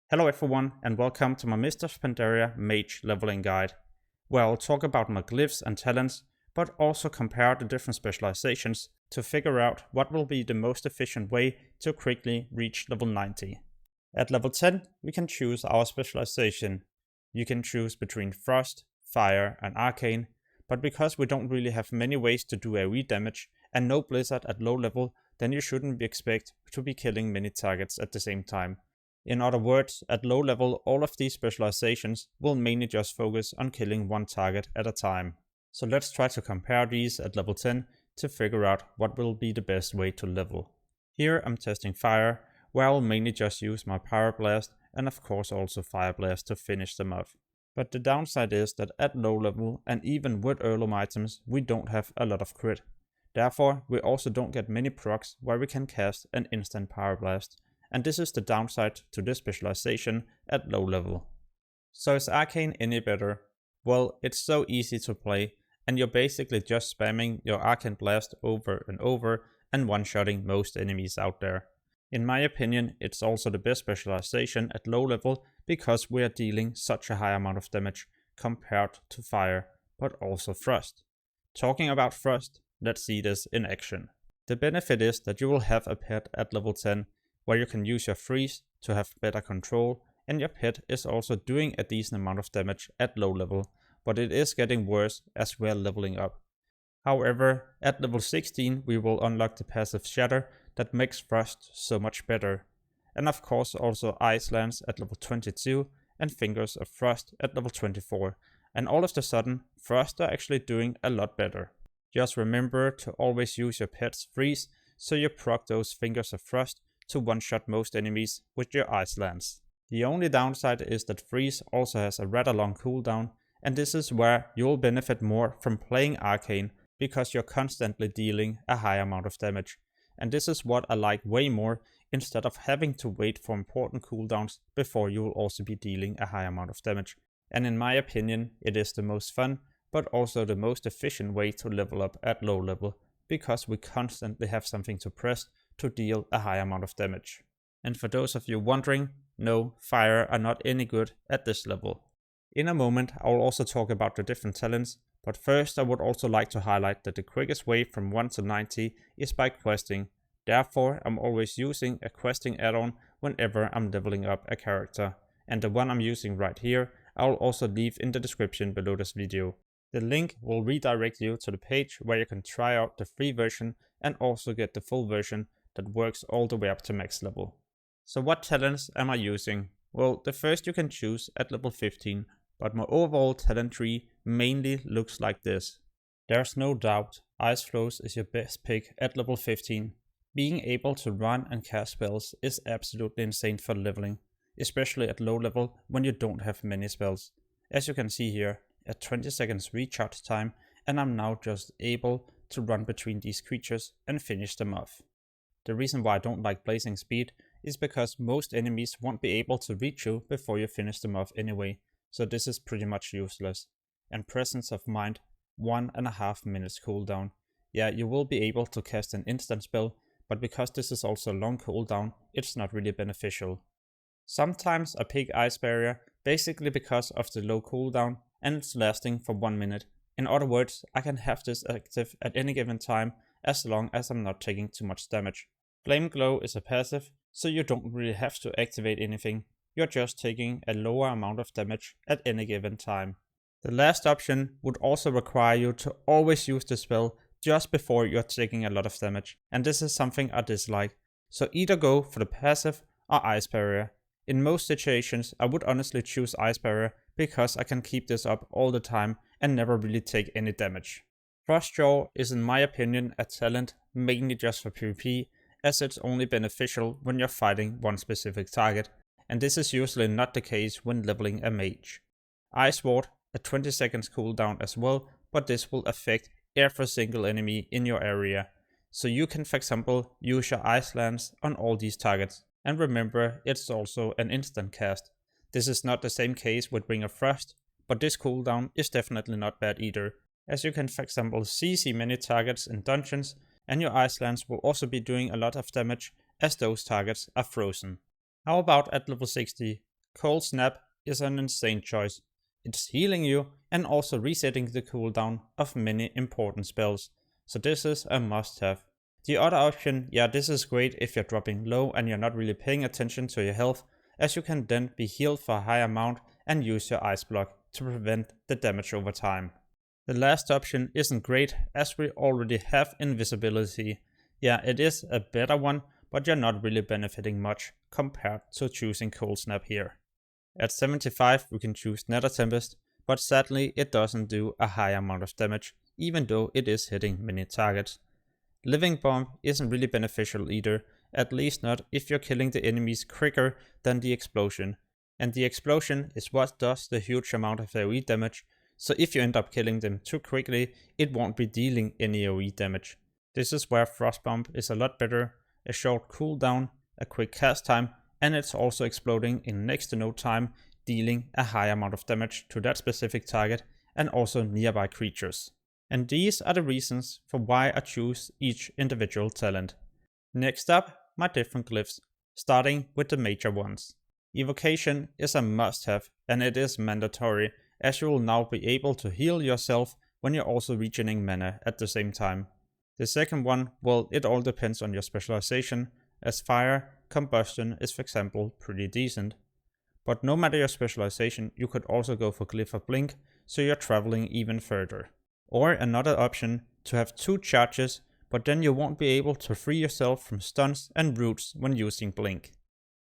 Hello everyone and welcome to my Mr. Pandaria Mage leveling guide, where I'll talk about my glyphs and talents, but also compare the different specializations to figure out what will be the most efficient way to quickly reach level 90. At level 10, we can choose our specialization. You can choose between Frost, Fire and Arcane, but because we don't really have many ways to do AoE damage and no Blizzard at low level, then you shouldn't expect to be killing many targets at the same time. In other words, at low level, all of these specializations will mainly just focus on killing one target at a time. So let's try to compare these at level 10 to figure out what will be the best way to level. Here I'm testing Fire, where I'll mainly just use my Pyroblast and of course also Fire Blast to finish them off. But the downside is that at low level and even with heirloom items, we don't have a lot of crit. Therefore, we also don't get many procs where we can cast an instant Pyroblast. And this is the downside to this specialization at low level. So is Arcane any better? Well, it's so easy to play, and you're basically just spamming your Arcane Blast over and over and one-shotting most enemies out there. In my opinion, it's also the best specialization at low level because we are dealing such a high amount of damage compared to Fire, but also Frost. Talking about Frost, let's see this in action. The benefit is that you will have a pet at level 10 where you can use your freeze to have better control, and your pet is also doing a decent amount of damage at low level, but it is getting worse as we are leveling up. However, at level 16 we will unlock the passive Shatter that makes Frost so much better, and of course also Ice Lance at level 22 and Fingers of Frost at level 24, and all of a sudden Frost are actually doing a lot better. Just remember to always use your pet's freeze so you proc those Fingers of Frost to one-shot most enemies with your Ice Lance. The only downside is that Freeze also has a rather long cooldown, and this is where you'll benefit more from playing Arcane because you're constantly dealing a high amount of damage. And this is what I like way more, instead of having to wait for important cooldowns before you will also be dealing a high amount of damage. And in my opinion, it is the most fun, but also the most efficient way to level up at low level, because we constantly have something to press to deal a high amount of damage. And for those of you wondering, no, Fire are not any good at this level. In a moment I will also talk about the different talents, but first I would also like to highlight that the quickest way from 1 to 90 is by questing. Therefore I'm always using a questing add-on whenever I'm leveling up a character, and the one I'm using right here I will also leave in the description below this video. The link will redirect you to the page where you can try out the free version and also get the full version that works all the way up to max level. So what talents am I using? Well, the first you can choose at level 15, but my overall talent tree mainly looks like this. There's no doubt Ice Flows is your best pick at level 15. Being able to run and cast spells is absolutely insane for leveling, especially at low level when you don't have many spells. As you can see here, at 20 seconds recharge time, and I'm now just able to run between these creatures and finish them off. The reason why I don't like Blazing Speed is because most enemies won't be able to reach you before you finish them off anyway, so this is pretty much useless. And Presence of Mind, 1.5 minutes cooldown. Yeah, you will be able to cast an instant spell, but because this is also a long cooldown, it's not really beneficial. Sometimes I pick Ice Barrier, basically because of the low cooldown and it's lasting for 1 minute. In other words, I can have this active at any given time as long as I'm not taking too much damage. Flame Glow is a passive, so you don't really have to activate anything, you're just taking a lower amount of damage at any given time. The last option would also require you to always use the spell just before you're taking a lot of damage, and this is something I dislike, so either go for the passive or Ice Barrier. In most situations I would honestly choose Ice Barrier because I can keep this up all the time and never really take any damage. Frostjaw is in my opinion a talent mainly just for PvP, as it's only beneficial when you're fighting one specific target, and this is usually not the case when leveling a mage. Ice Ward, a 20 seconds cooldown as well, but this will affect every single enemy in your area. So you can for example use your Ice Lance on all these targets, and remember it's also an instant cast. This is not the same case with Ring of Frost, but this cooldown is definitely not bad either, as you can for example CC many targets in dungeons, and your Ice Lance will also be doing a lot of damage as those targets are frozen. How about at level 60? Cold Snap is an insane choice. It's healing you and also resetting the cooldown of many important spells, so this is a must have. The other option, yeah, this is great if you're dropping low and you're not really paying attention to your health, as you can then be healed for a high amount and use your ice block to prevent the damage over time. The last option isn't great, as we already have invisibility. Yeah, it is a better one, but you're not really benefiting much compared to choosing Cold Snap here. At 75 we can choose Nether Tempest, but sadly it doesn't do a high amount of damage, even though it is hitting many targets. Living Bomb isn't really beneficial either, at least not if you're killing the enemies quicker than the explosion. And the explosion is what does the huge amount of AoE damage, so if you end up killing them too quickly, it won't be dealing any AoE damage. This is where Frost Bomb is a lot better, a short cooldown, a quick cast time, and it's also exploding in next to no time, dealing a high amount of damage to that specific target and also nearby creatures. And these are the reasons for why I choose each individual talent. Next up, my different glyphs, starting with the major ones. Evocation is a must-have, and it is mandatory, as you will now be able to heal yourself when you're also regening mana at the same time. The second one, well, it all depends on your specialization, as fire, combustion is for example pretty decent. But no matter your specialization, you could also go for Glyph of Blink, so you're traveling even further. Or another option, to have 2 charges, but then you won't be able to free yourself from stuns and roots when using Blink.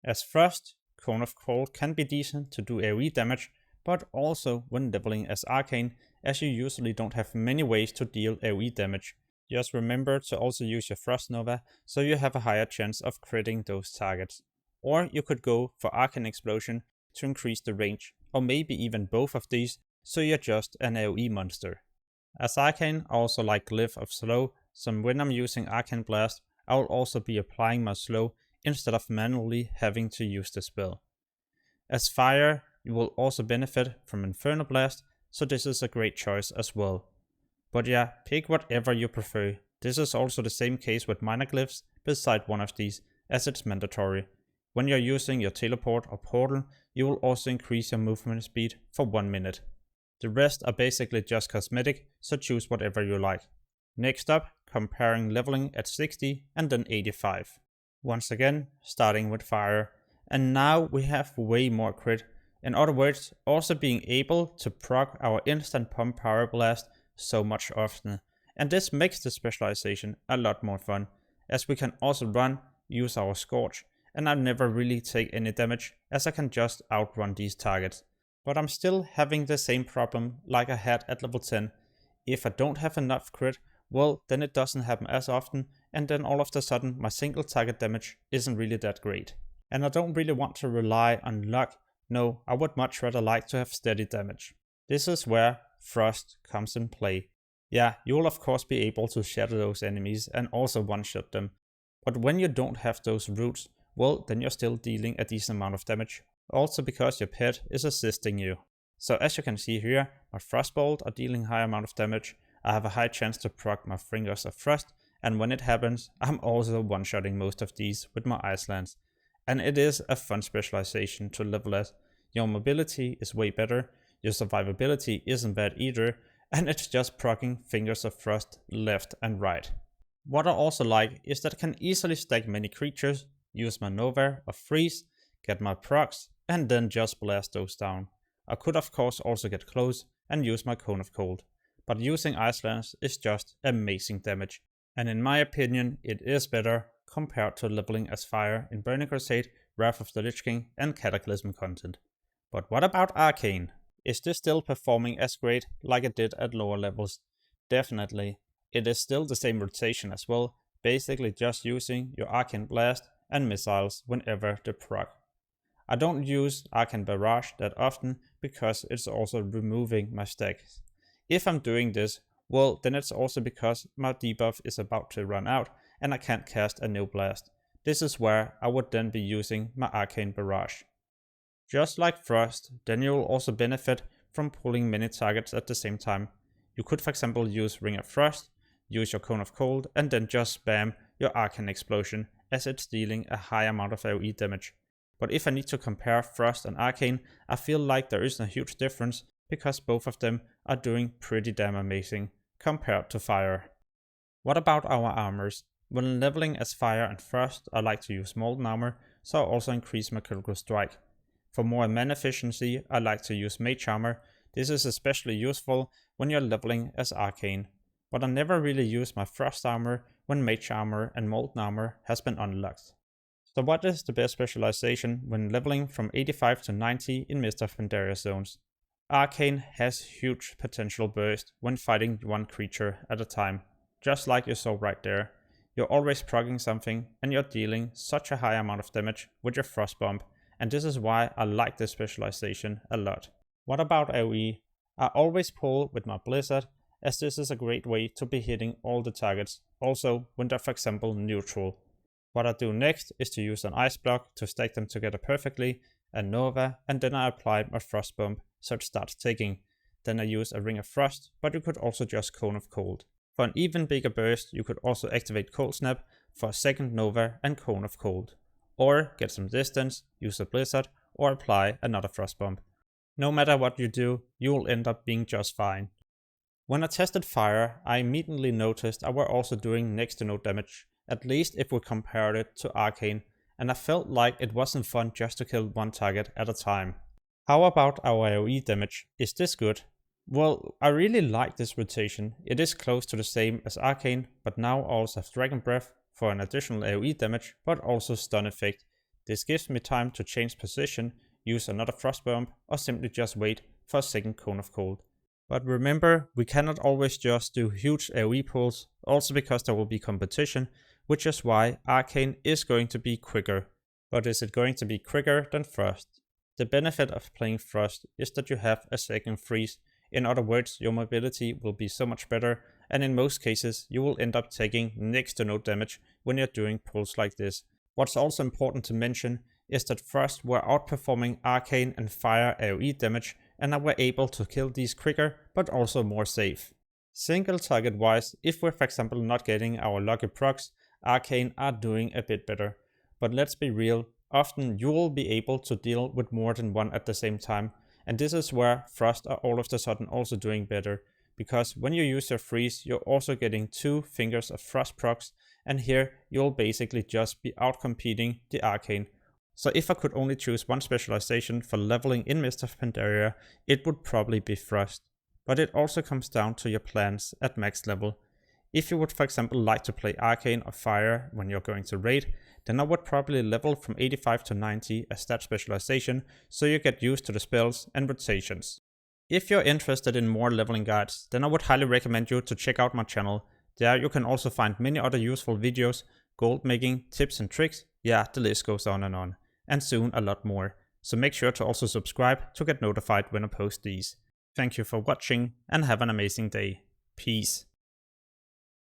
As Frost, Cone of Cold can be decent to do AoE damage, but also when leveling as Arcane, as you usually don't have many ways to deal AoE damage. Just remember to also use your Frost Nova, so you have a higher chance of critting those targets. Or you could go for Arcane Explosion to increase the range, or maybe even both of these, so you're just an AoE monster. As Arcane, I also like Glyph of Slow, so when I'm using Arcane Blast, I will also be applying my slow instead of manually having to use the spell. As Fire, you will also benefit from Inferno Blast, so this is a great choice as well. But yeah, pick whatever you prefer. This is also the same case with minor glyphs beside one of these, as it's mandatory. When you're using your teleport or portal, you will also increase your movement speed for 1 minute. The rest are basically just cosmetic, so choose whatever you like. Next up, comparing leveling at 60 and then 85. Once again, starting with fire. And now we have way more crit. In other words, also being able to proc our instant pump power blast so much often. And this makes the specialization a lot more fun, as we can also run, use our Scorch, and I never really take any damage, as I can just outrun these targets. But I'm still having the same problem like I had at level 10. If I don't have enough crit, well, then it doesn't happen as often, and then all of a sudden my single target damage isn't really that great. And I don't really want to rely on luck. No, I would much rather like to have steady damage. This is where Frost comes in play. Yeah, you'll of course be able to shatter those enemies and also one-shot them. But when you don't have those roots, well, then you're still dealing a decent amount of damage. Also because your pet is assisting you. So as you can see here, my Frostbolt are dealing high amount of damage. I have a high chance to proc my Fingers of Frost, and when it happens, I'm also one-shotting most of these with my Ice Lance. And it is a fun specialization to level at. Your mobility is way better, your survivability isn't bad either, and it's just proccing Fingers of Frost left and right. What I also like is that I can easily stack many creatures, use my Nova or Freeze, get my procs, and then just blast those down. I could of course also get close and use my Cone of Cold, but using Ice Lance is just amazing damage, and in my opinion it is better compared to leveling as Fire in Burning Crusade, Wrath of the Lich King and Cataclysm content. But what about Arcane? Is this still performing as great like it did at lower levels? Definitely. It is still the same rotation as well, basically just using your Arcane Blast and missiles whenever they proc. I don't use Arcane Barrage that often because it's also removing my stacks. If I'm doing this, well, then it's also because my debuff is about to run out and I can't cast a new blast. This is where I would then be using my Arcane Barrage. Just like Frost, then you will also benefit from pulling many targets at the same time. You could for example use Ring of Frost, use your Cone of Cold, and then just spam your Arcane Explosion, as it's dealing a high amount of AoE damage. But if I need to compare Frost and Arcane, I feel like there isn't a huge difference because both of them are doing pretty damn amazing compared to Fire. What about our armors? When leveling as Fire and Frost, I like to use Molten Armor, so I also increase my critical strike. For more mana efficiency, I like to use Mage Armor. This is especially useful when you're leveling as Arcane. But I never really use my Frost Armor when Mage Armor and Molten Armor has been unlocked. So what is the best specialization when leveling from 85 to 90 in Mist of Pandaria zones? Arcane has huge potential burst when fighting one creature at a time. Just like you saw right there. You're always proccing something and you're dealing such a high amount of damage with your Frost Bomb, and this is why I like this specialization a lot. What about AoE? I always pull with my Blizzard, as this is a great way to be hitting all the targets, also when they're for example neutral. What I do next is to use an Ice Block to stack them together perfectly, a Nova, and then I apply my Frost Bomb so it starts ticking. Then I use a Ring of Frost, but you could also just Cone of Cold. For an even bigger burst, you could also activate Cold Snap for a second Nova and Cone of Cold. Or get some distance, use a Blizzard, or apply another Frost Bomb. No matter what you do, you will end up being just fine. When I tested Fire, I immediately noticed I were also doing next to no damage, at least if we compared it to Arcane, and I felt like it wasn't fun just to kill one target at a time. How about our AoE damage? Is this good? Well, I really like this rotation. It is close to the same as Arcane, but now I also have Dragon Breath for an additional AoE damage, but also stun effect. This gives me time to change position, use another Frost Bomb, or simply just wait for a second Cone of Cold. But remember, we cannot always just do huge AoE pulls, also because there will be competition, which is why Arcane is going to be quicker. But is it going to be quicker than Frost? The benefit of playing Frost is that you have a second freeze. In other words, your mobility will be so much better, and in most cases you will end up taking next to no damage when you're doing pulls like this. What's also important to mention is that Frost were outperforming Arcane and Fire AoE damage, and I were able to kill these quicker but also more safe. Single target wise, if we're for example not getting our lucky procs, Arcane are doing a bit better. But let's be real, often you will be able to deal with more than one at the same time, and this is where Frost are all of a sudden also doing better, because when you use your freeze you're also getting 2 fingers of Frost procs, and here you'll basically just be outcompeting the Arcane. So if I could only choose one specialization for leveling in Mist of Pandaria, it would probably be Frost. But it also comes down to your plans at max level. If you would for example like to play Arcane or Fire when you're going to raid, then I would probably level from 85 to 90 as that specialization, so you get used to the spells and rotations. If you're interested in more leveling guides, then I would highly recommend you to check out my channel. There you can also find many other useful videos, gold making, tips and tricks, yeah, the list goes on, and soon a lot more. So make sure to also subscribe to get notified when I post these. Thank you for watching and have an amazing day. Peace.